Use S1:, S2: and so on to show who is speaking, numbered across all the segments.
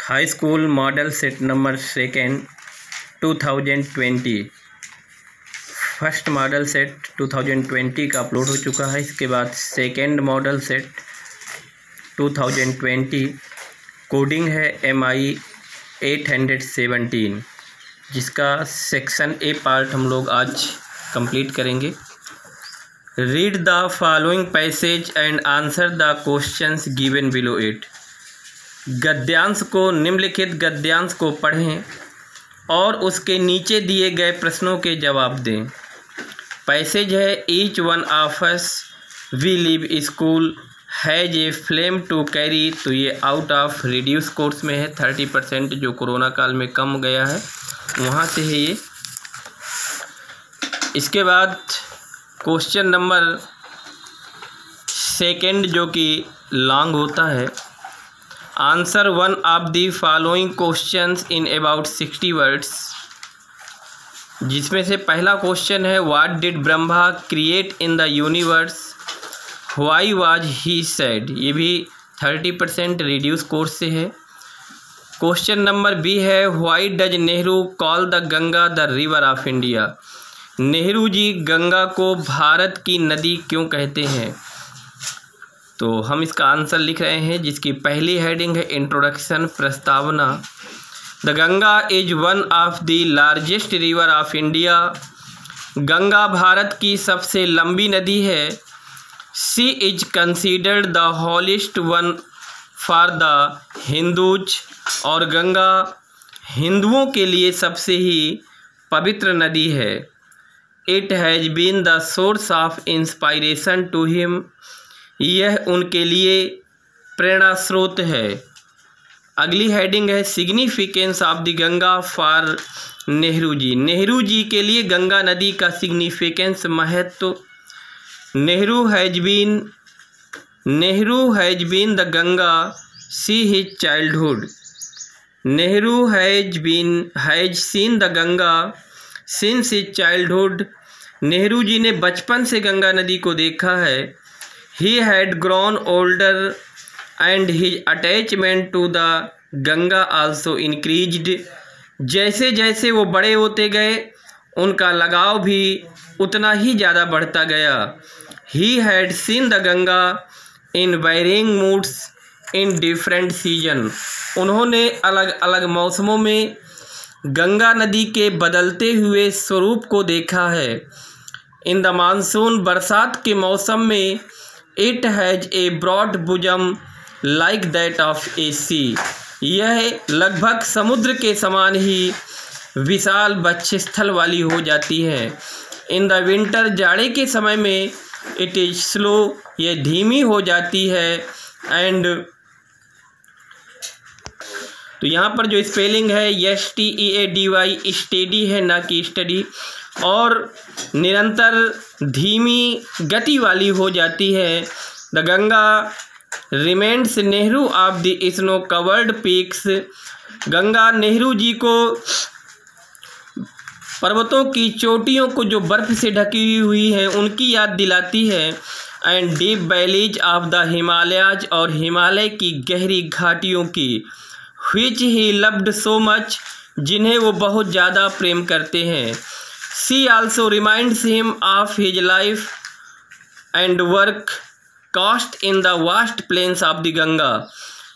S1: High school model set number second 2020 first model set 2020 का upload हो चुका है। इसके बाद सेकेंड मॉडल सेट 2020 कोडिंग है MI 817, जिसका सेक्शन ए पार्ट हम लोग आज कंप्लीट करेंगे। Read the following passage and answer the questions given below it. गद्यांश को निम्नलिखित गद्यांश को पढ़ें और उसके नीचे दिए गए प्रश्नों के जवाब दें। पैसेज है each one of us we live school has a flame to carry. तो ये आउट ऑफ रिड्यूस कोर्स में है, 30% जो कोरोना काल में कम गया है वहाँ से है ये। इसके बाद क्वेश्चन नंबर सेकेंड जो कि लॉन्ग होता है। Answer one of the following questions in about 60 words, जिसमें से पहला क्वेश्चन है what did Brahma create in the universe, why was he said. ये भी 30% रिड्यूस कोर्स से है। क्वेश्चन नंबर बी है why does Nehru call the Ganga the river of India. Nehru ji Ganga को भारत की नदी क्यों कहते हैं। तो हम इसका आंसर लिख रहे हैं, जिसकी पहली हेडिंग है इंट्रोडक्शन, प्रस्तावना। The Ganga is one of the largest river of India. Ganga Bharat की सबसे लंबी नदी है। She is considered the holiest one for the Hindus. और गंगा हिंदुओं के लिए सबसे ही पवित्र नदी है। It has been the source of inspiration to him. यह उनके लिए प्रेरणा स्रोत है। अगली हेडिंग है significance of the Ganga for Nehru ji. Nehru ji के लिए गंगा नदी का सिग्निफिकेंस, महत्व। Nehru has been the Ganga see his childhood. Nehru has seen the Ganga since his childhood. Nehru ji ने बचपन से गंगा नदी को देखा है। He had grown older and his attachment to the Ganga also increased। जैसे जैसे वो बड़े होते गए उनका लगाव भी उतना ही ज़्यादा बढ़ता गया। He had seen the Ganga in varying moods in different season। उन्होंने अलग अलग मौसमों में गंगा नदी के बदलते हुए स्वरूप को देखा है। इन द मानसून, बरसात के मौसम में, it has a broad bosom like that of a sea. यह लगभग समुद्र के समान ही विशाल वक्षस्थल वाली हो जाती है। इन द विंटर, जाड़े के समय में, इट इज स्लो, यह धीमी हो जाती है। एंड तो यहाँ पर जो स्पेलिंग है STEADY, स्टेडी है ना कि स्टडी। और निरंतर धीमी गति वाली हो जाती है। The Ganga reminds Nehru of the snow covered peaks. Ganga Nehru ji को पर्वतों की चोटियों को जो बर्फ से ढकी हुई है उनकी याद दिलाती है। And deep valleys of the Himalayas, और हिमालय की गहरी घाटियों की। Which he loved so much, जिन्हें वो बहुत ज़्यादा प्रेम करते हैं। She also reminds him of his life and work cast in the vast plains of the Ganga।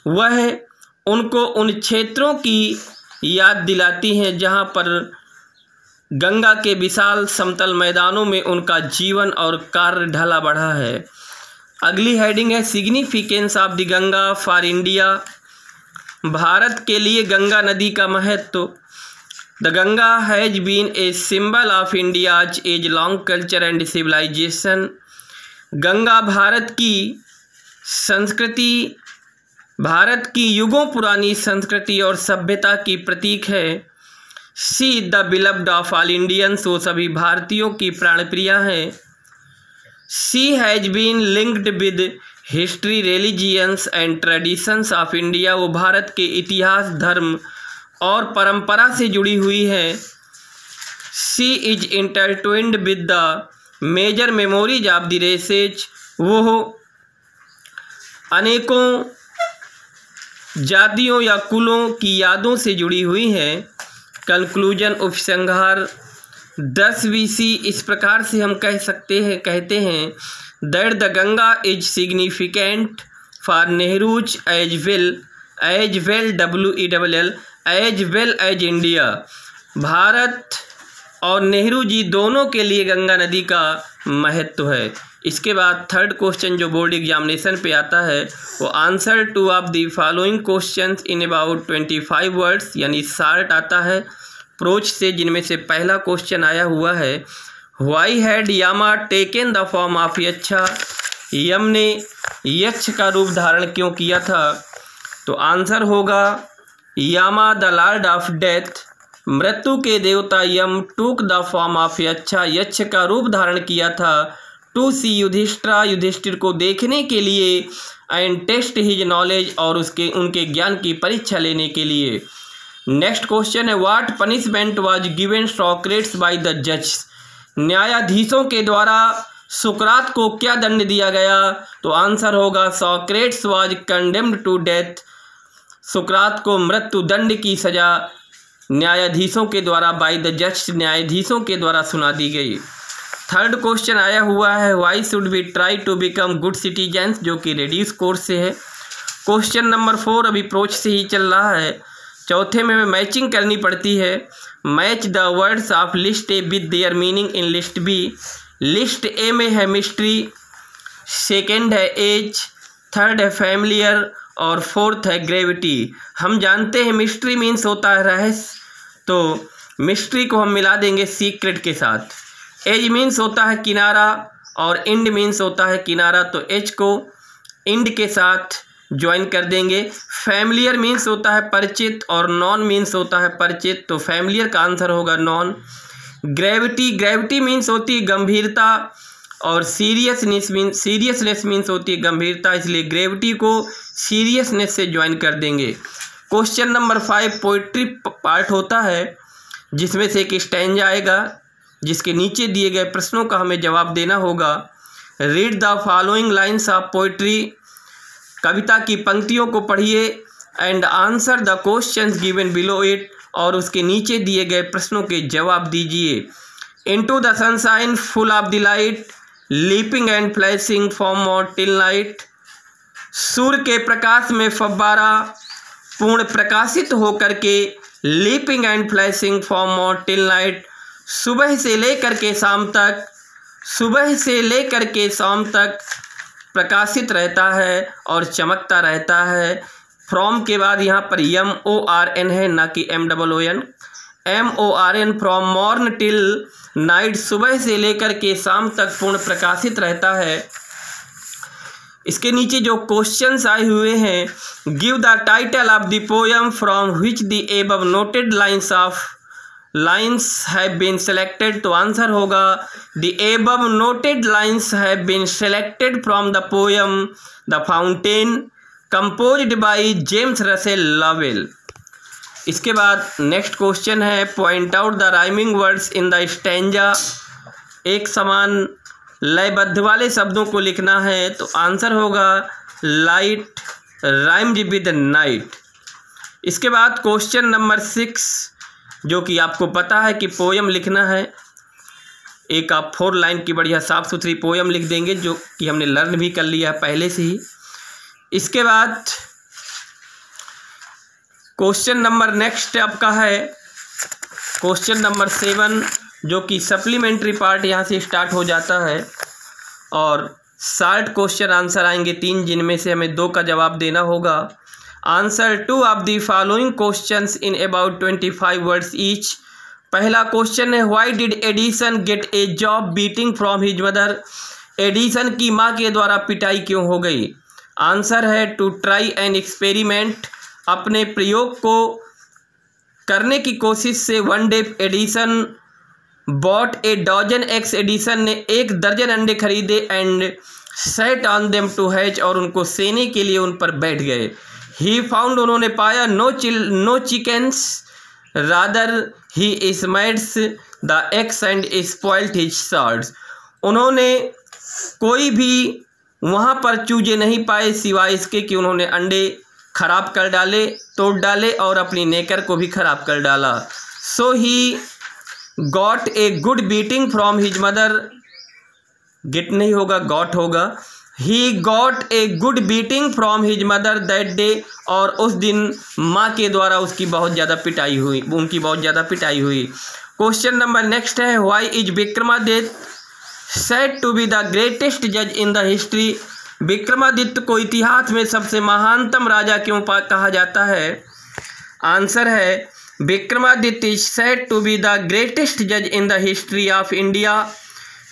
S1: वह उनको उन क्षेत्रों की याद दिलाती हैं जहाँ पर गंगा के विशाल समतल मैदानों में उनका जीवन और कार्य ढला बढ़ा है। अगली हेडिंग है significance of the Ganga for India. Bharat के लिए गंगा नदी का महत्व। The Ganga has been a symbol of India's age-long culture and civilization। Ganga Bharat की संस्कृति, भारत की युगों पुरानी संस्कृति और सभ्यता की प्रतीक है। She is the beloved of all Indians। वो सभी भारतीयों की प्राणप्रिया हैं। She has been linked with history, religions and traditions of India। वो भारत के इतिहास, धर्म और परंपरा से जुड़ी हुई है। She is intertwined with the major memories of the races. वो अनेकों जातियों या कुलों की यादों से जुड़ी हुई हैं। कंक्लूजन, उपसंहार 10 BC इस प्रकार से हम कहते हैं that the Ganga is significant for Nehru's as well WELL as well as India. Bharat और नेहरू जी दोनों के लिए गंगा नदी का महत्व है। इसके बाद थर्ड क्वेश्चन जो बोर्ड एग्जामिनेशन पे आता है वो answer 2 of the following questions in about 25 words, यानी 60 आता है प्रोच से, जिनमें से पहला क्वेश्चन आया हुआ है why had Yama taken the form of Yaksha. Yama ने यक्ष का रूप धारण क्यों किया था? तो आंसर होगा यामा द लॉर्ड ऑफ डेथ, मृत्यु के देवता यम टूक द फॉर्म ऑफ यक्षा, यक्ष का रूप धारण किया था टू सी युधिष्ठिरा, युधिष्ठिर को देखने के लिए, एंड टेस्ट हिज नॉलेज और उनके ज्ञान की परीक्षा लेने के लिए। नेक्स्ट क्वेश्चन है what punishment was given Socrates by the जज। न्यायाधीशों के द्वारा सुकरात को क्या दंड दिया गया? तो आंसर होगा Socrates was condemned to death, सुकरात को मृत्यु दंड की सजा न्यायाधीशों के द्वारा बाय द जज, न्यायाधीशों के द्वारा सुना दी गई। थर्ड क्वेश्चन आया हुआ है why should we try to become good citizens, जो कि रेडियस कोर्स से है। क्वेश्चन नंबर 4 अभी प्रोच से ही चल रहा है। चौथे में मैचिंग करनी पड़ती है। Match the words of list A with their meaning in list B. List A में है मिस्ट्री, सेकेंड है एज, थर्ड है फैमिलियर और फोर्थ है ग्रेविटी। हम जानते हैं मिस्ट्री मीन्स होता है रहस्य, तो मिस्ट्री को हम मिला देंगे सीक्रेट के साथ। एज मीन्स होता है किनारा और इंड मीन्स होता है किनारा, तो एज को इंड के साथ ज्वाइन कर देंगे। फैमिलियर मीन्स होता है परिचित और नॉन मीन्स होता है परिचित, तो फैमिलियर का आंसर होगा नॉन। ग्रेविटी मीन्स होती है गंभीरता और सीरियसनेस मीन्स होती है गंभीरता, इसलिए ग्रेविटी को सीरियसनेस से ज्वाइन कर देंगे। क्वेश्चन नंबर 5 पोइट्री पार्ट होता है, जिसमें से एक स्टैंजा आएगा जिसके नीचे दिए गए प्रश्नों का हमें जवाब देना होगा। Read the following lines of poetry, कविता की पंक्तियों को पढ़िए, and answer the questions given below it, और उसके नीचे दिए गए प्रश्नों के जवाब दीजिए। Into the sunshine full of the light, leaping and flashing from morning till night. सूर्य के प्रकाश में फव्वारा पूर्ण प्रकाशित होकर के, leaping and flashing from morning till night, सुबह से लेकर के शाम तक प्रकाशित रहता है और चमकता रहता है। फ्रॉम के बाद यहाँ पर MORN है, ना कि MOON। MORN from morn till night, सुबह से लेकर के शाम तक पूर्ण प्रकाशित रहता है। इसके नीचे जो क्वेश्चंस आए हुए हैं, give the title of the poem from which the above noted lines have been selected, तो आंसर होगा the above noted lines have been selected from the poem the fountain composed by James Russell Lowell. इसके बाद next question है point out the rhyming words in the stanza. एक समान लयबद्ध वाले शब्दों को लिखना है, तो आंसर होगा लाइट राइम्ड विद नाइट। इसके बाद क्वेश्चन नंबर 6, जो कि आपको पता है कि पोएम लिखना है। एक आप 4 लाइन की बढ़िया साफ सुथरी पोएम लिख देंगे, जो कि हमने लर्न भी कर लिया है पहले से ही। इसके बाद क्वेश्चन नंबर नेक्स्ट आपका है क्वेश्चन नंबर 7, जो कि सप्लीमेंट्री पार्ट यहाँ से स्टार्ट हो जाता है और 60 क्वेश्चन आंसर आएंगे 3, जिनमें से हमें 2 का जवाब देना होगा। Answer 2 of the following questions in about 25 words each. पहला क्वेश्चन है why did Edison gate A job beating from his mother. Edison की माँ के द्वारा पिटाई क्यों हो गई? आंसर है टू ट्राई एन एक्सपेरिमेंट, अपने प्रयोग को करने की कोशिश से। One day Edison bought a dozen eggs, Edison ने 1 दर्जन अंडे खरीदे, and set on them to hatch, और उनको सेने के लिए उन पर बैठ गए। ही फाउंड, उन्होंने पाया, no chickens, rather he smashed the eggs and spoiled his shorts. उन्होंने कोई भी वहाँ पर चूजे नहीं पाए, सिवाय इसके कि उन्होंने अंडे खराब कर डाले, तोड़ डाले और अपनी नेकर को भी खराब कर डाला। So he got a good beating from his mother, get नहीं होगा, गॉट होगा। He got a good beating from his mother that day, और उस दिन माँ के द्वारा उसकी बहुत ज़्यादा पिटाई हुई, उनकी बहुत ज़्यादा पिटाई हुई। क्वेश्चन नंबर नेक्स्ट है, why is Vikramaditya said to be the greatest जज इन द हिस्ट्री। विक्रमादित्य को इतिहास में सबसे महानतम राजा क्यों कहा जाता है? आंसर है, Vikramaditya is said to be the greatest जज in the history of India.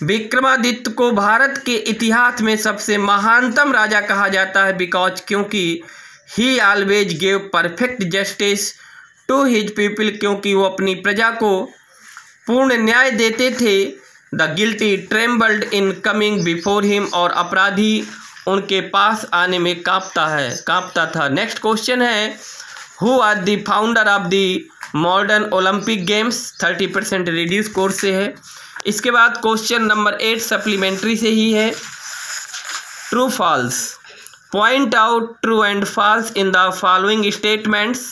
S1: Vikramaditya को भारत के इतिहास में सबसे महानतम राजा कहा जाता है बिकॉज, क्योंकि he always gave perfect justice to his people, क्योंकि वो अपनी प्रजा को पूर्ण न्याय देते थे। The guilty trembled in coming before him, और अपराधी उनके पास आने में कांपता था। नेक्स्ट क्वेश्चन है, who are the founder of the modern Olympic games. 30% reduce course से है। इसके बाद क्वेश्चन नंबर 8 सप्लीमेंट्री से ही है। True false, point out true and false in the following statements.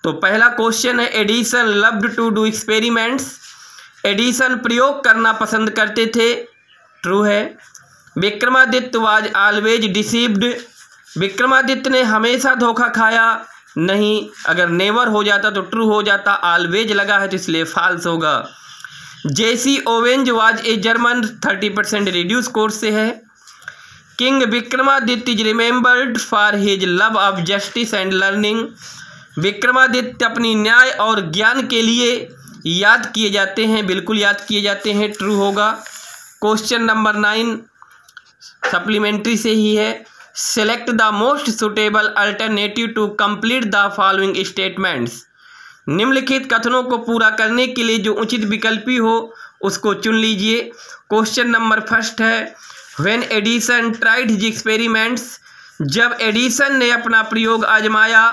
S1: तो पहला क्वेश्चन है, Edison loved to do experiments. Edison प्रयोग करना पसंद करते थे, ट्रू है। Vikramaditya was always deceived, Vikramaditya ने हमेशा धोखा खाया, नहीं। अगर नेवर हो जाता तो ट्रू हो जाता, ऑलवेज लगा है तो इसलिए फॉल्स होगा। Jesse Owens was a German, 30% reduce course से है। King Vikramaditya is remembered for his love of justice and learning. Vikramaditya अपनी न्याय और ज्ञान के लिए याद किए जाते हैं, बिल्कुल याद किए जाते हैं, ट्रू होगा। क्वेश्चन नंबर 9 सप्लीमेंट्री से ही है। Select the most suitable alternative to complete the following statements. निम्नलिखित कथनों को पूरा करने के लिए जो उचित विकल्पी हो उसको चुन लीजिए। क्वेश्चन नंबर 1 है, when Edison tried his experiments. जब एडिसन ने अपना प्रयोग आजमाया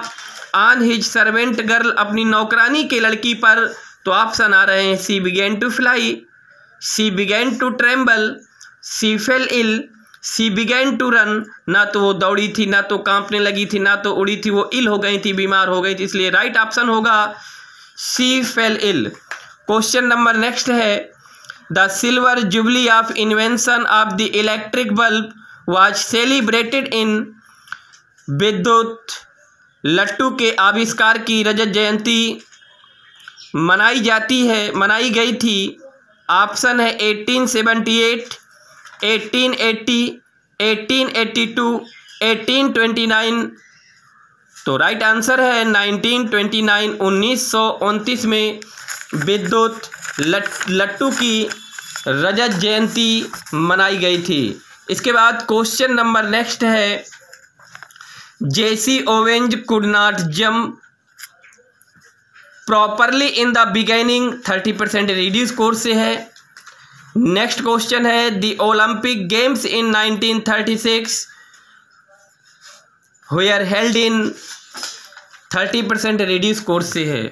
S1: ऑन हिज सर्वेंट गर्ल, अपनी नौकरानी के लड़की पर, तो ऑप्शन आ रहे हैं, she began to fly, she began to tremble, she fell ill, she began to run. ना तो वो दौड़ी थी, ना तो कांपने लगी थी, ना तो उड़ी थी, वो इल हो गई थी, बीमार हो गई थी, इसलिए राइट ऑप्शन होगा she fell ill. Question number next है, the silver jubilee of invention of the electric bulb was celebrated in. विद्युत लट्टू के आविष्कार की रजत जयंती मनाई गई थी। ऑप्शन है 1878, 1880, 1882, 1829। तो राइट आंसर है 1929, 1929 में विद्युत लट्टू की रजत जयंती मनाई गई थी। इसके बाद क्वेश्चन नंबर नेक्स्ट है, Jesse Owens could not jump properly in the beginning, 30% reduce course से है। नेक्स्ट क्वेश्चन है, the Olympic games in 1936 were held in, 30% reduce course से है।